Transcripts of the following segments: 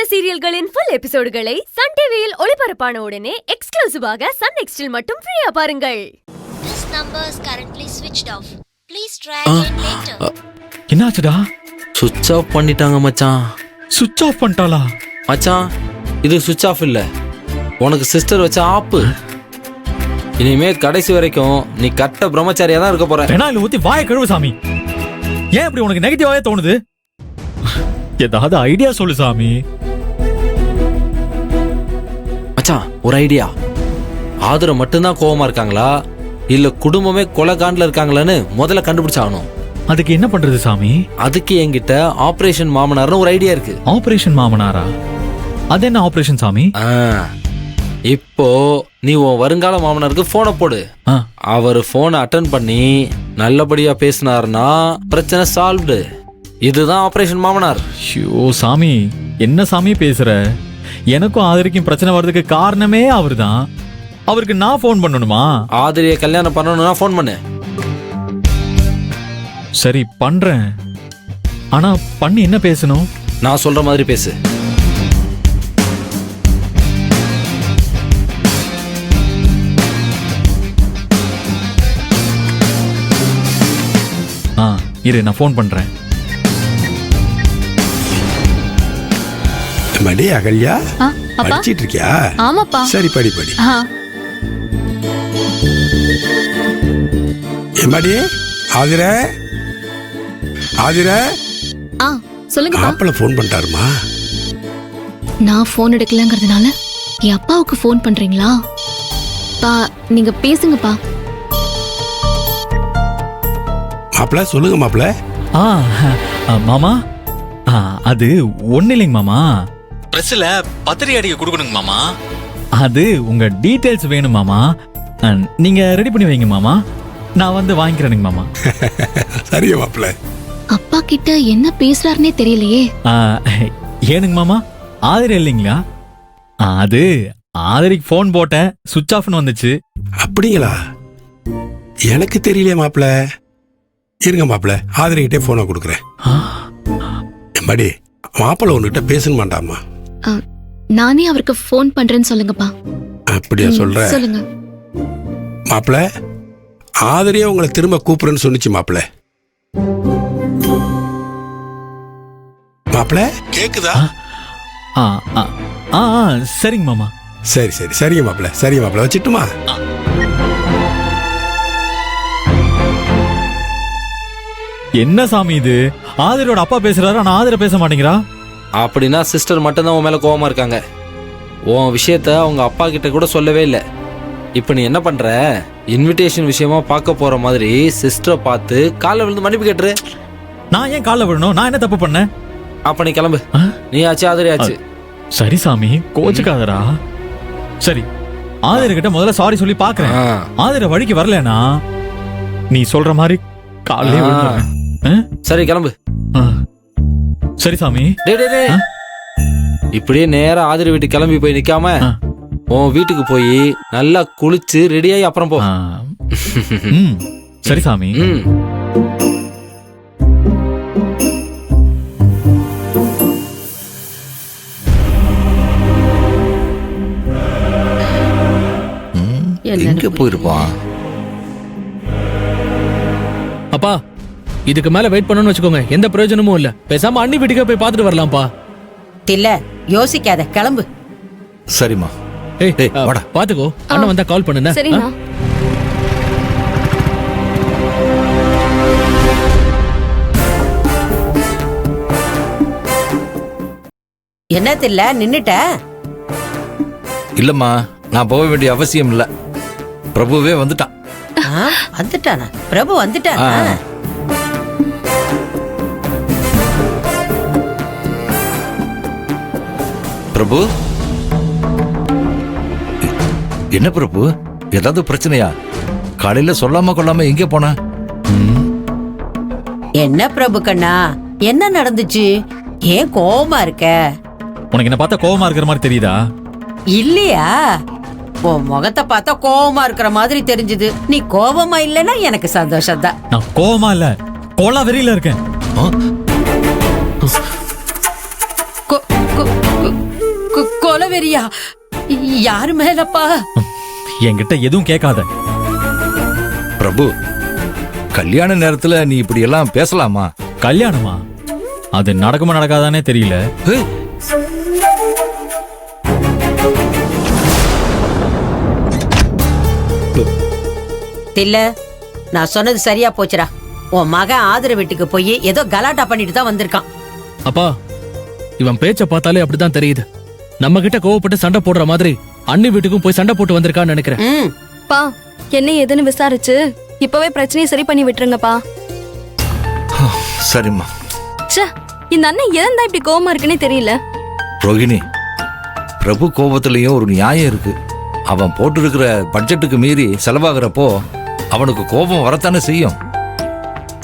சீரியல்களின் full எபிசோடுகளை Sun டிவியில் ஒளிபரப்பான உடனே எக்ஸ்க்ளூசிவாக சன் நெக்ஸ்டில் மட்டும் ஃப்ரீயா பாருங்கள். This number is currently switched off. Please try again later. என்னாச்சுடா? சுவிட்ச் ஆஃப் பண்ணிட்டாங்க மச்சான். சுவிட்ச் ஆஃப் பண்ணிட்டாளா? மச்சான் இது சுவிட்ச் ஆஃப் இல்ல, உனக்கு சிஸ்டர் வச்ச ஆப்பு. இனிமே கடைசி வரைக்கும் நீ கட்ட பிரம்மச்சாரியா தான் இருக்க போற. பெனாயில் ஊத்தி வாய கழுவு சாமி. ஏன் இப்படி உனக்கு நெகட்டிவாவே தோணுது? ஏதாவது ஐடியா சொல்லு சாமி. மச்சான் ஒரு ஐடியா. ஆதர மட்டும்தான் கோவமா இருக்காங்களா இல்ல குடும்பமே கொலைகாண்டில் இருக்காங்களான்னு முதல்ல கண்டுபிடிச்சாகணும். அதுக்கு என்ன பண்றது சாமி? அதுக்கு என்கிட்ட ஆபரேஷன் மாமனார்னு ஒரு ஐடியா இருக்கு. ஆபரேஷன் மாமனாரா? அது என்ன ஆபரேஷன் சாமி? இப்போ நீ உன் வருங்கால மாமனாருக்கு போனை போடு. அவர் போனை அட்டன் பண்ணி நல்லபடியா பேசினாருன்னா பிரச்சனை சால்வ்டு. இதுதான் ஆபரேஷன் மாமனார். ஐயோ சாமி, என்ன சாமி பேசுற? எனக்கும் ஆதரிக்கும் பிரச்சனை வர்றதுக்கு காரணமே அவரு தான். அவருக்கு நான் போன் பண்ணணுமா? ஆதரிய கல்யாணம் பண்ணணும்னா போன் பண்ணு. சரி பண்றேன். ஆனா பண்ணி என்ன பேசணும்? நான் சொல்ற மாதிரி பேசு. இரு, நான் போன் பண்றேன். மடி அகல்யா, அப்பா படிச்சிட்டு இருக்கியா? ஆமாப்பா. சரி படி படி. எம்மாடி ஆதிர ஆதிர சொல்லுங்க. மாப்பிள்ள போன் பண்ணிட்டாருமா? நான் போன் எடுக்கலங்கிறதுனால என் அப்பாவுக்கு போன் பண்றீங்களா? பா நீங்க பேசுங்கப்பா. மாப்பிள்ள சொல்லுங்க மாப்பிள்ள. மாமா, அது ஒண்ணு இல்லைங்க மாமா. பிரஸ்ல பத்திரிகை அடிக்க கொடுக்கணுங்க மாமா. அது உங்க டீடைல்ஸ் வேணும் மாமா. நீங்க ரெடி பண்ணி வைங்க மாமா, நான் வந்து வாங்கிக்கிறேனுங்க மாமா. சரியா மாப்பிள்ள. அப்பா கிட்ட என்ன பேசுறாருன்னே தெரியலையே. ஏனுங்க மாமா, ஆதிரி இல்லைங்களா? அது ஆதிரிக்கு போன் போட்டேன், சுவிட்ச் ஆஃப்னு வந்துச்சு. அப்படிங்களா? எனக்கு தெரியலையே மாப்பிள்ள. இருங்க மாப்பிள்ள, ஆதிரிகிட்டே போனை கொடுக்குறேன். எம்மாடி மாப்பிள்ள உன்கிட்ட பேசணும் மாட்டாமா? நானே அவருக்கு போன் பண்றேன்னு சொல்லுங்கப்பா. அப்படியா சொல்ற? சொல்லுங்க மாப்பிள்ள. ஆதிரியா உங்களை திரும்ப கூப்பிடுறேன்னு சொன்னிச்சு மாப்பிள்ள. மாப்பிள்ள கேக்குதா? சரிங்க மாமா. சரி சரி சரிங்க மாப்பிள்ள. சரிங்க மாப்பிள்ள, வச்சிட்டுமா? என்ன சாமி இது? ஆதிரோட அப்பா பேசுறாரு, ஆனா ஆதிர பேச மாட்டேங்கிறா. அப்படின்னா சிஸ்டர் மட்டும்தான் உன் மேல கோவமா இருக்காங்க. உன் விஷயத்த அவங்க அப்பா கிட்ட கூட சொல்லவே இல்லை. இப்ப நீ என்ன பண்ற? இன்விடேஷன் விஷயமா பார்க்க போற மாதிரி சிஸ்டரை பார்த்து காலைல விழுந்து மன்னிப்பு கேட்டுரு. நான் ஏன் காலைல விழணும்? நான் என்ன தப்பு பண்ணேன்? அப்ப நீ கிளம்பு. நீ ஆச்சு ஆதிரி ஆச்சு. சரி சாமி, கோச்சுக்காதரா. சரி, ஆதிர கிட்ட முதல்ல சாரி சொல்லி பாக்குறேன். ஆதிர வழிக்கு வரலனா நீ சொல்ற மாதிரி காலையிலே விழுந்துறேன். சரி கிளம்பு. சரி சாமி. இப்படியே நேரா ஆதிரி வீட்டுக்கு கிளம்பி போய் நிக்காம உன் வீட்டுக்கு போய் நல்லா குளிச்சு ரெடியாகி அப்புறம் போ. சரி சாமி. எங்க போயிருப்பான்? அப்பா, இதுக்கு மேல வெயிட் பண்ணணும்னு வச்சுக்கோங்க, எந்த பிரயோஜனமும் இல்ல. பேசாம அண்ணி வீட்டுக்கு போய் பார்த்துட்டு வரலாம்ப்பா. இல்ல யோசிக்காத, கிளம்பு. சரிம்மா. ஏய் வாடா, பாத்துக்கோ. அண்ணன் வந்தா கால் பண்ணுங்க. சரிண்ணா. என்னத்தில்ல நின்னுட்ட? இல்லம்மா, நான் போக வேண்டிய அவசியம் இல்ல. பிரபுவே வந்துட்டான். வந்துட்டானா? பிரபு வந்துட்டானா? பிரபு, என்ன பிரபு, ஏதாவது பிரச்சனையா? காலையில சொல்லாம கொள்ளாம எங்க போன? என்ன பிரபு கண்ணா, என்ன நடந்துச்சு? ஏன் கோவமா இருக்க? உனக்கு என்ன பார்த்தா கோவமா இருக்கிற மாதிரி தெரியுதா? இல்லையா? உன் முகத்தை பார்த்தா கோவமா இருக்கிற மாதிரி தெரிஞ்சது. நீ கோவமா இல்லைன்னா எனக்கு சந்தோஷம் தான். நான் கோவமா இல்ல, கோலா வெறியில இருக்கேன். கொலவெறியா? யாரு மேலப்பா? என்கிட்ட எதுவும் கேட்காத. பிரபு, கல்யாண நேரத்துல நீ இப்படி எல்லாம் பேசலாமா? கல்யாணமா? அது நடக்குமா நடக்காதானே தெரியல. ஏய், இல்ல, நான் சொன்னது சரியா போச்சுடா. உன் மகன் ஆதரவு வீட்டுக்கு போய் ஏதோ கலாட்டா பண்ணிட்டு தான் வந்திருக்கான். அப்பா, இவன் பேச்ச பார்த்தாலே அப்படிதான் தெரியுது. நம்ம கிட்ட கோவப்பட்டு சண்டை போடுற மாதிரி அண்ணி வீட்டுக்கும் போய் சண்டை போட்டு வந்திருக்கான்னு நினைக்கிறேன். ம், பா, என்ன ஏதுன்னு விசாரிச்சு இப்பவே பிரச்சனையை சரி பண்ணி விட்டுருங்கப்பா. சரிம்மா. ச்சே, இந்த அண்ணன் ஏன் தான் இப்படி கோவமா இருக்குன்னே தெரியல. ரோகிணி, பிரபு கோபத்திலையும் ஒரு நியாயம் இருக்கு. அவன் போட்டிருக்கிற பட்ஜெட்டுக்கு மீறி செலவாகிறப்போ அவனுக்கு கோபம் வரத்தானே செய்யும்.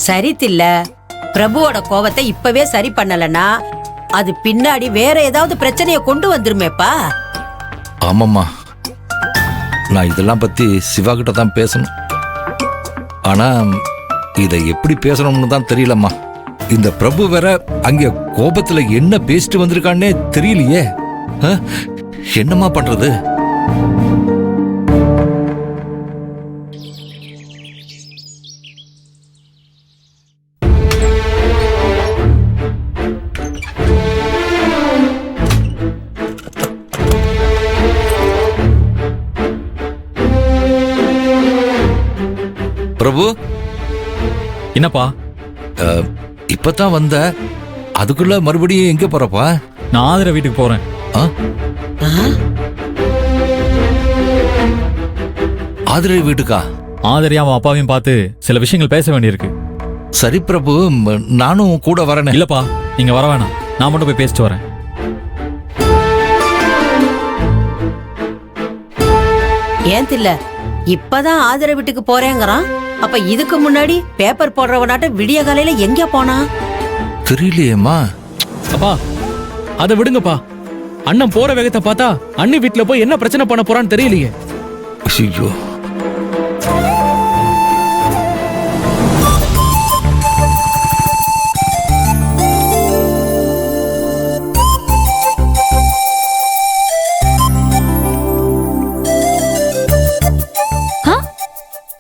சரி தில்ல, பிரபுவோட கோவத்தை இப்பவே சரி பண்ணலனா அது பின்னாடி வேற ஏதாவது பிரச்சனைய கொண்டு வந்துருமேப்பா. ஆமாம்மா, நான் இதெல்லாம் பத்தி சிவா கிட்ட தான் பேசணும். ஆனா இதை எப்படி பேசணும்னு தான் தெரியலம்மா. இந்த பிரபு வேற அங்க கோபத்துல என்ன பேசிட்டு வந்திருக்கான்னே தெரியலையே. என்னம்மா பண்றது? பிரபு, என்னப்பா? இப்பதான் வந்த, அதுக்குள்ள மறுபடியும் எங்க போறப்பா? நான் ஆதரவு வீட்டுக்கு போறேன். ஆதிரை வீட்டுக்கா? ஆதரையும் அவன் அப்பாவையும் பார்த்து சில விஷயங்கள் பேச வேண்டியிருக்கு. சரி பிரபு, நானும் கூட வரேன். இல்லப்பா, நீங்க வர வேணாம். நான் மட்டும் போய் பேசிட்டு வரேன். ஏன் தில்ல, இப்பதான் ஆதரவு வீட்டுக்கு போறேங்கிறான். அப்ப இதுக்கு முன்னாடி பேப்பர் போடுறவனாட்ட விடிய காலையில எங்க போனா? தெரியலையேம்மா. அப்பா, அதை விடுங்கப்பா. அண்ணன் போற வேகத்தை பார்த்தா அண்ணி வீட்டுல போய் என்ன பிரச்சனை பண்ண போறான்னு தெரியலையே. ஐயோ,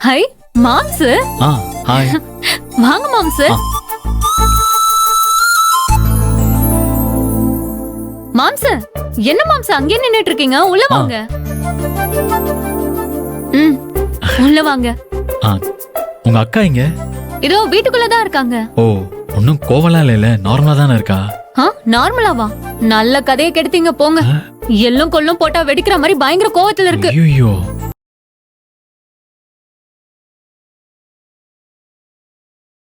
ஹை மாம்ஸ், ஹாய். வாங்க மாம்ஸ். மாம்ஸ், என்ன மாம்ஸ் அங்கே நின்னுட்டு இருக்கீங்க? உள்ள வாங்க. ம், உள்ள வாங்க. உங்க அக்கா இங்க? இதோ வீட்டுக்குள்ளதான் இருக்காங்க. ஓ, ஒன்னும் கோவலாம் இல்ல, நார்மலா தானே இருக்கா? நார்மலாவா? நல்ல கதையை கெடுத்தீங்க போங்க. எல்லும் கொல்லும் போட்டா வெடிக்கிற மாதிரி பயங்கர கோவத்துல இருக்கு. ஐயோ,